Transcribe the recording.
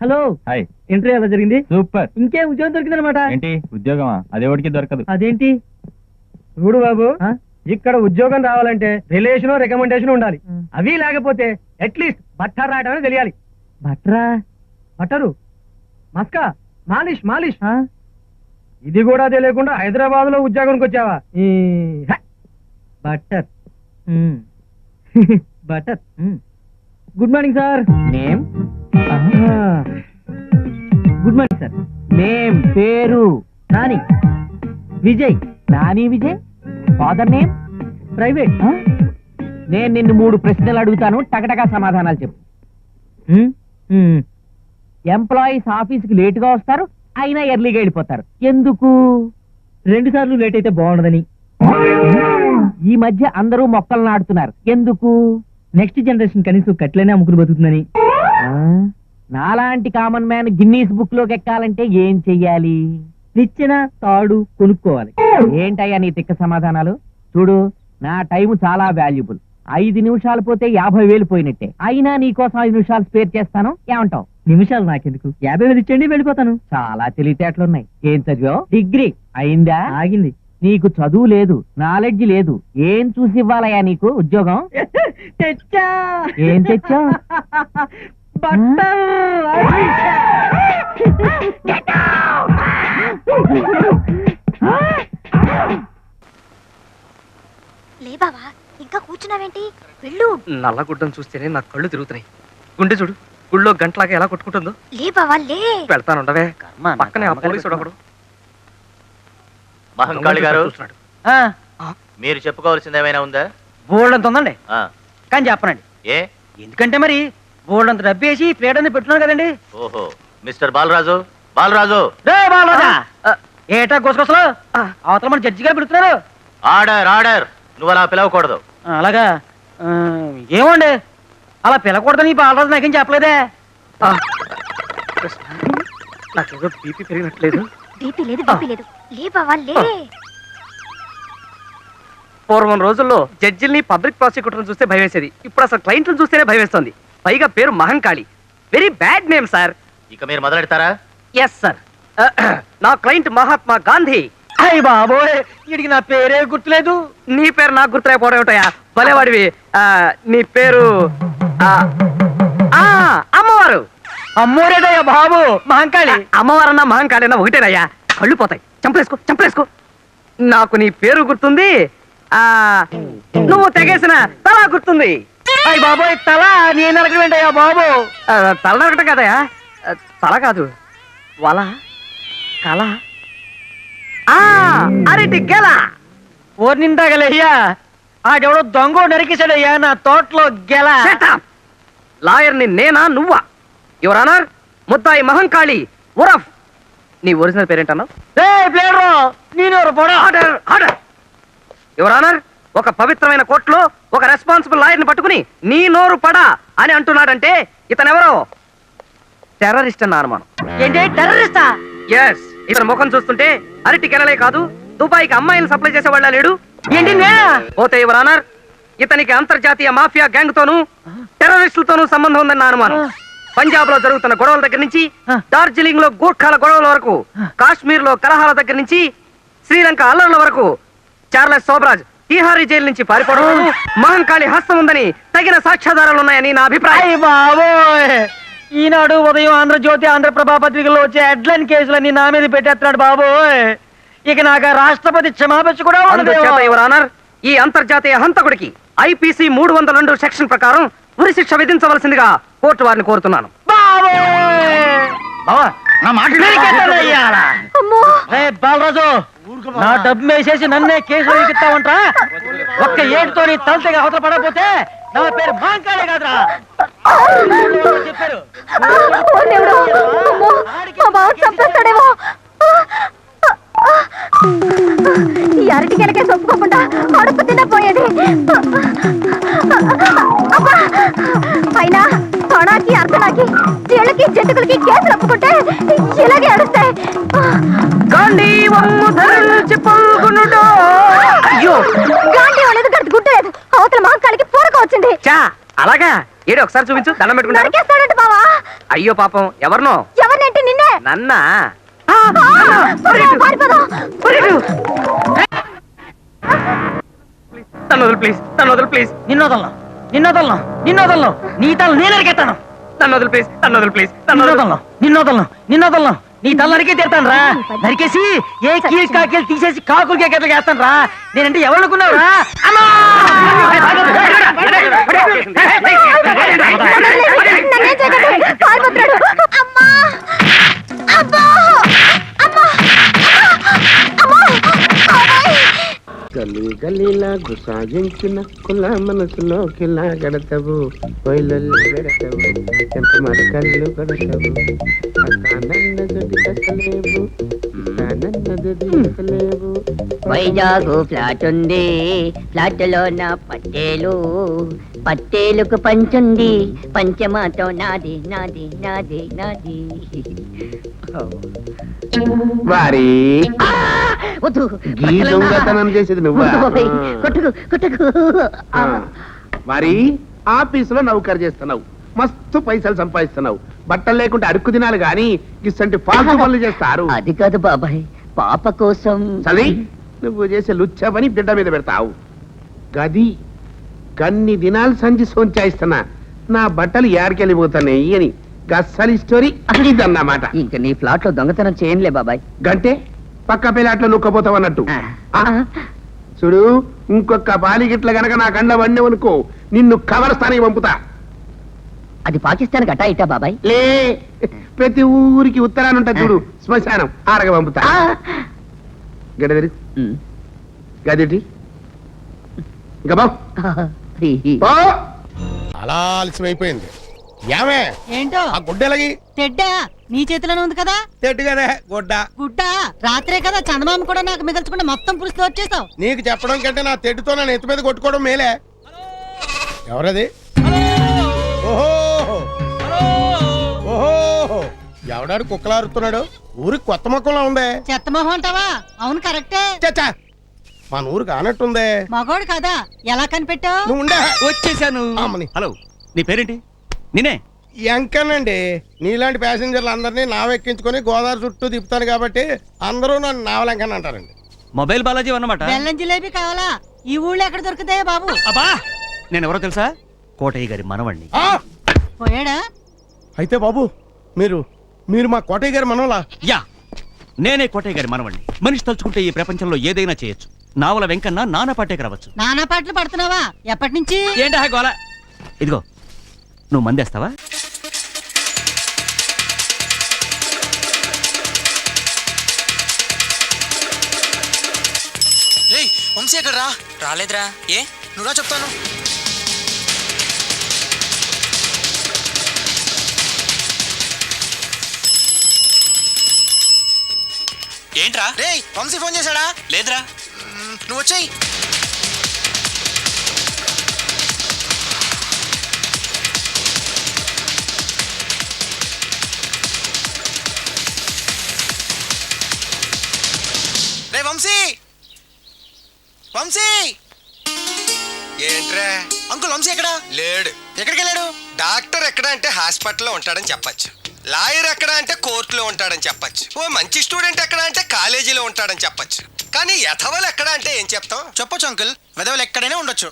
Hello. Hi. Interview ఎలా జరిగింది? Super. ఇంకేం ఉద్యోగం దొరికిందనమాట. ఏంటి ఉద్యోగమా? అదేవాడికి దొరకదు. అదేంటి? చూడు బాబు, ఇక్కడ ఉద్యోగం రావాలంటే రిలేషన్ రికమెండేషన్ ఉండాలి. అవి లేకపోతే అట్లీస్ట్ బట్టర్ రాయడం అని తెలియాలి. బట్రా? బట్టరు మస్కా మాలిష్ మాలిష్ ఇది కూడా తెలియకుండా హైదరాబాద్ లో ఉద్యోగానికి వచ్చావా? Butter. Butter. Good morning sir. Name? Good morning sir. Name పేరు? Nani Vijay. Nani Vijay. Father name? Private. నేను నిన్ను 3 ప్రశ్నలు అడుగుతాను, టకటకా సమాధానాలు చెప్పు. ఎంప్లాయీస్ ఆఫీస్కి లేటుగా వస్తారు, అయినా ఎర్లీగా వెళ్ళిపోతారు, ఎందుకు? 2 సార్లు లేట్ అయితే బాగుండదని. ఈ మధ్య అందరూ మొక్కలు నాటుతున్నారు, ఎందుకు? నెక్స్ట్ జనరేషన్ కనీసం కట్లనే అమ్ముకుని బతుకుతుందని. నాలాంటి కామన్ మ్యాన్ గిన్నీస్ బుక్ లోకి ఎక్కాలంటే ఏం చెయ్యాలి? నిచ్చెన తాడు కొనుక్కోవాలి. ఏంటయ్యా నీ తిక్క సమాధానాలు? చూడు, నా టైం చాలా వాల్యుబుల్. 5 నిమిషాలు పోతే 50,000 పోయినట్టే. అయినా నీకోసం 5 నిమిషాలు స్పేర్ చేస్తాను, ఏమంటావు? నిమిషాలు నాకెందుకు, 50,000 ఇచ్చండి, వెళ్ళిపోతాను. చాలా తెలివితేటలున్నాయి. ఏం చదివావు? డిగ్రీ అయిందా? ఆగింది. నీకు చదువు లేదు, నాలెడ్జ్ లేదు, ఏం చూసి ఇవ్వాలయ్యా నీకు ఉద్యోగం? తెచ్చా. ఏం తెచ్చావు? లే బావా, ఇంకా కూర్చున్నావేంటి? వెళ్ళు. నల్ల గుడ్డను చూస్తేనే నా కళ్ళు తిరుగుతున్నాయి. గుండె చూడు, గుళ్ళో గంటలాగా ఎలా కొట్టుకుంటుందో. లే బావా లే. వెళ్తానుండవే, పక్కనే ఆ పోలీసుడు ఒకడు. మహంకాళి గారు, మీరు చెప్పుకోవాల్సింది ఏమైనా ఉందా? బోల్డంత ఉందండి, కానీ చెప్పనండి. ఏ? ఎందుకంటే మరి బోల్డంత డబ్బేసి ప్లేట్ అని పెట్టున్నాను కదండి. ఓహో, మిస్టర్ బాలరాజు. బాలరాజు, బాలరాజా, ఏటా గోసగోసలు? అవతల మన జడ్జి గారు పెడుతున్నారు. Order order. నువ్వు అలా పిలవకూడదు. అలాగా? ఏమండి, అలా పిలకూడదని బాలరాజు నాకేం చెప్పలేదే. నాకేదో బీపీ పెరిగినట్లేదు. బీపీ లేదు, బీపీ లేదు. లే బావా లే. పూర్వం రోజుల్లో జడ్జిల్ని పబ్లిక్ ప్రాసిక్యూటర్ని చూస్తే భయం వేసేది. ఇప్పుడు అసలు క్లయింట్లను చూస్తేనే భయం వేస్తుంది. పైగా పేరు Mahankali. Very bad name sir. ఇక మీరు మొదలెడతారా? Yes sir. నా క్లయింట్ మహాత్మా గాంధీ. అయ్య బాబోయ్, వీడికి నా పేరే గుర్తులేదు. నీ పేరు నాకు గుర్తులేకపోవడం ఏమిటయా? భలేవాడివి. నీ పేరు అమ్మవారు. అమ్మోరేదయ్యా బాబు, మహంకాళి. అమ్మవారన్నా మహంకాళి ఒకటేనయ్యా. కళ్ళు పోతాయి. చంపలేసుకో చంపలేసుకో. నాకు నీ పేరు గుర్తుంది, నువ్వు తెగేసిన తల గుర్తుంది. అయ్య బాబోయ్, తల నేను నరకవేంటయ్యా బాబు? తల నరకటం కదయా, తల కాదు, వల, కల, అరటి గెల. ఓర్నిందాగలయ్యా, ఆడెవడో దొంగ నరికేశాడయ్యా నా తోటలో గెల. లాయర్ని నేనా నువ్వా? యువర్ ఆనర్, ముద్దాయి మహంకాళి ఉరఫ్. నీ ఒరిజినల్ పేరేంటన్నావు? యువర్ ఆనర్, ఒక పవిత్రమైన కోర్టులో ఒక రెస్పాన్సిబుల్ లాయర్ని పట్టుకుని నీ నోరు పడా అని అంటున్నాడంటే ఇతనెవరో టెర్రరిస్ట్ అన్న అనుమానం. ఏంటి టెర్రరిస్టా? ఎస్. ఇతని ముఖం చూస్తుంటే అరటి కెనలే కాదు, దుబాయ్కి అమ్మాయిని సప్లై చేసేవాళ్ళ లేడు. ఏంటి పోతే యువర్ ఆనర్, ఇతనికి అంతర్జాతీయ మాఫియా గ్యాంగ్ తోనూ టెర్రరిస్టులతోనూ సంబంధం ఉందన్న అనుమానం. పంజాబ్ లో జరుగుతున్న గొడవల దగ్గర నుంచి, డార్జిలింగ్ లో గూర్ఖాల గొడవల వరకు, కాశ్మీర్ లో కలహాల దగ్గర నుంచి, శ్రీలంక అల్లర్ల వరకు, చార్లెస్ సోబ్రాజ్ తీహారీ జైలు నుంచి పారిపోవడం మహంకాళి హస్తం ఉందని తగిన సాక్ష్యాధారాలున్నాయని నా అభిప్రాయం. బాబోయ్, ఈనాడు ఉదయం ఆంధ్రజ్యోతి, ఆంధ్రప్రభ పత్రికల్లో వచ్చే హెడ్లైన్ కేసులన్నీ నా మీద పెట్టేస్తున్నాడు బాబోయ్. ఇక నాకు రాష్ట్రపతి క్షమాపణ కూడా ఉండదు. యువర్ ఆనర్, ఈ అంతర్జాతీయ హంతకుడికి ఐపీసీ 302 సెక్షన్ ప్రకారం ఉరి శిక్ష విధించవలసిందిగా కోర్టు వారిని కోరుతున్నాను. బాలరాజు, నా డబ్బు వేసేసి నన్నే కేసులు ఎక్కిస్తావంటా? ఒక్క ఏడుతో నీ తలతగా అవతల పడకపోతే నా పేరు మహంకాళే కాదురా చెప్పారు. ఈ అరటి కెలకే ఒప్పుకోకుండా అడుపు తినపోయేది. అయినా తొణాకి అర్థనాకి చీళ్ళకి జంతుకులకి కేసులు ఒప్పుకుంటే ఇలాగే అడుస్తాయి. అయ్యో, గాంధీ అనేది గుర్తు లేదు. అవతల మహంకాళికి పూరక వచ్చింది. అలాగా ఏడు ఒకసారి చూపించు, దండం పెట్టుకుంటారు. నరికేస్తాడంట బావా. అయ్యో పాపం, ఎవరినో? ఎవరినంటే నిన్నే. నన్నా? పారిపోదాం. తను వదులు ప్లీజ్, తను వదులు ప్లీజ్. నిన్నోదలను నీ తల నేను నరికేస్తాను. తను వదులు ప్లీజ్, తను వదులు ప్లీజ్, తను వదులు. నిన్నోదలను నీ తల నరికే తీరుతాను రా. నరికేసి ఏ కీలు కాకీలు తీసేసి కాకులు కేకట్లు వేస్తాను రా. నేనంటే ఎవరుకున్నావు రా? నన్నేం చేయకండి. పారిపోతున్నాడు. అమ్మా అబ్బా అమ్మా అమ్మా బాబాయ్. గల్లీ గల్లీలా గుసాగించిన కుల మనసులోకిలా గడతవు పొయ్యిలల్లి పెడతావు ఎంత మరకల్లు గడతవు నన్నది కసలేవు నన్నది కసలేవు. వైజాగు ఫ్లాట్ ఉంది, ఫ్లాట్ లో నా పట్టేలుకు పంచుంది, పంచమాతో నాది నాది నాది నాది. వారి వద్దు, ఈ దొంగతనం చేసేది నువ్వా? కొట్టుకు కొట్టుకు. వారి ఆఫీసులో నౌకరు చేస్తున్నావు, మస్తు పైసలు సంపాదిస్తున్నావు, బట్టలు లేకుండా అడుక్కు తినాలి గాని ఇసంటి ఫాల్తు పనులు చేస్తారు. అది కాదు బాబాయ్, పాప కోసం. చది నువ్వు చేసే లుచ్చ పని బిడ్డ మీద పెడతావు. గది కన్ని దినాలు సంచి సోంచాయిస్తున్నా, నా బట్టలు ఏడికెళ్ళిపోతున్నాయి అని గస్సలి స్టోరీ ఇదన్నమాట. ఇంక నీ ఫ్లాట్ లో దొంగతనం చేయనులే బాబాయ్. గంటే పక్క పిల్లాట్లో నుక్కపోతావు అన్నట్టు. చూడు, ఇంకొక బాలిగిట్ల గనక నా కండ వండేవనుకో నిన్ను కవర్ స్థానానికి పంపుతా. అది పాకిస్తాన్ గట్టా ఇట్టా బాబాయ్? లే, ప్రతి ఊరికి ఉత్తరాన్ని ఉంటుంది చూడు శ్మశానం, ఆరగ పంపుతా. గడదరి గదిటి ఇంకా బావ్ అలా ఆలస్యమైపోయింది. ఏమే ఏంటో ఆ గుడ్డెలగి తెడ్డా నీ చేతిలోనే ఉంది కదా. తెట్టు కదా గుడ్డ గుడ్డ రాత్రే కదా చందమామ కూడా నాకు మిగల్చకుండా మొత్తం పురుస్తూ వచ్చేసావు. నీకు చెప్పడం కంటే నా తెట్టుతో నా నెత్తి మీద కొట్టుకోవడం మేలే. ఎవరది? ఓహో ఓహో, ఎవడాడు కుక్కలారుతున్నాడు? ఊరికి కొత్త మొక్కలా ఉందే. చెత్త మొహం అంటావా? అవును కరెక్టే. చచ్చా, మన ఊరు కానట్టుందే. మగోడు కదా, ఎలా కనిపెట్టావు? నువ్వు ఉండే. వచ్చేసాను. అమ్మని. హలో, నీ పేరేంటి? నేనే ఎంకనండి. నీలాంటి ప్యాసింజర్లు అందరినీ నావెక్కించుకొని గోదావరి చుట్టూ తిప్పుతాను కాబట్టి అందరూ నన్ను నావలంకన్ అంటారండి. మొబైల్ బాలాజీ అన్నమాట. బెల్లం జిలేబీ కావాలా? ఈ ఊళ్ళో ఎక్కడ దొరుకుతాయా బాబు? అబ్బా, నేను ఎవరో తెలుసా? కోటయ్య గారి మనవణ్ణి. పోయాడా? అయితే బాబు మీరు మీరు మా కోటయ్య గారి మనవలా? యా, నేనే కోటయ్య గారి మనవణ్ణి. మనిషి తలుచుకుంటే ఈ ప్రపంచంలో ఏదైనా చేయొచ్చు. నావల వెంకన్న నానా పాటేకి రావచ్చు. నానా పాటలు పడుతున్నావా? ఎప్పటి నుంచి? ఏంటా గోల? ఇదిగో, నువ్వు మందేస్తావా? వంశీ ఎక్కడ రా? రాలేదురా. ఏ నువ్వురా చెప్తాను. ఏంట్రా? రే వంశీ ఫోన్ చేశాడా? లేదురా. నువ్వు వచ్చాయి. రే వంశీ, వంశీ. ఏంట్రా? అంకుల్ వంశీ ఎక్కడా? లేడు. ఎక్కడికి వెళ్ళాడు? డాక్టర్ ఎక్కడ అంటే హాస్పిటల్లో ఉంటాడని చెప్పచ్చు. లాయర్ ఎక్కడ అంటే కోర్టులో ఉంటాడని చెప్పచ్చు. ఓ మంచి స్టూడెంట్ ఎక్కడ అంటే కాలేజీలో ఉంటాడని చెప్పచ్చు. కానీ ఎథవల్ ఎక్కడ అంటే ఏం చెప్తాం? చెప్పొచ్చు అంకుల్, వెదవలు ఎక్కడైనా ఉండొచ్చు.